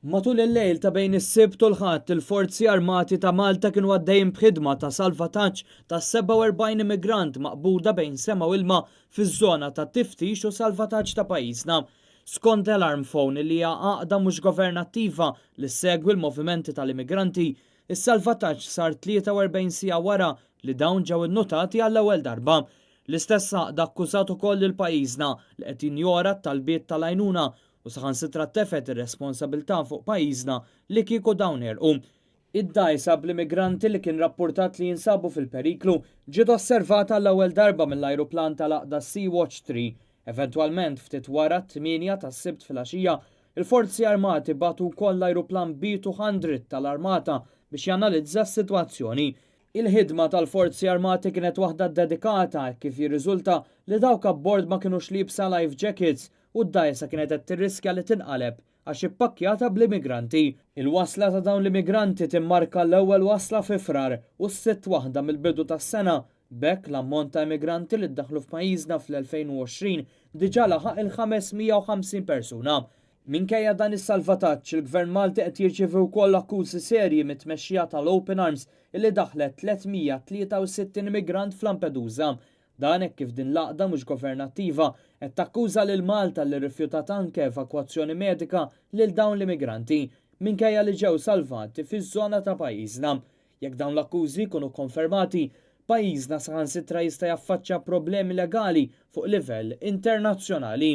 Matul il-lejl ta' bejn is-Sibt u l-Ħadd, il-Forzi Armati ta' Malta kienu għaddejjin b'ħidma ta' salvataġġ ta' 47 immigrant maqbuda bejn sema u ilma fiż-żona ta' tiftix u salvataġġ ta' pajjiżna. Skont Alarm Phone li hija għaqda mhux governattiva li segwi l-movimenti tal-immigranti, is-salvataġġ sar 43 siegħa wara li dawn ġew innutati għall-ewwel darba. L-istess għaqda akkużat ukoll il-pajjiżna li qed jinjora t-talbiet tal-għajnuna u saħansitra tefet ir-responsabilità fuq pajjiżna li kieku dawn irqu. Id-dajsa bl-immigranti li kien rapportat li jinsabu fil-periklu ġiet osservata l-ewwel darba mill-ajruplan tal-aqda Sea-Watch 3. Eventwalment ftit wara t-8 tas-Sibt filgħaxija, il-Forzi Armati batu wkoll l-ajruplan B200 tal-Armata biex janalizza s-sitwazzjoni. Il-ħidma tal-Forzi Armati kienet waħda dedikata kif jirriżulta li dawk abbord ma kinux libsa life jackets u d-dajsa kienet qed tirriskja li tinqaleb għax ippakkjata bl-immigranti. Il-wasla ta' dawn l-immigranti timmarka l-ewwel wasla fi frar u s-sitt waħda mill-bidu tas-sena. B'hekk l-ammont ta' immigranti li ddaħlu f'pajjiżna fl-2020 diġà laħaq il-550 persuna. Minkejja dan is-salvataġġ, il-Gvern Malti qed jirċievi wkoll akkużi serji mit-tmexxija tal-Open Arms illi daħlet 363 immigrant f'Lampedusa. Dan hekk kif din l-għaqda mhux governattiva qed takkuża lil Malta li rrifjutat anke evakwazzjoni medika lil dawn l-immigranti minkejja li ġew salvati fiż-żona ta' pajjiżna. Jekk dawn l-akkużi jkunu konfermati, pajjiżna saħansitra jista' jaffaċċja problemi legali fuq livell internazzjonali.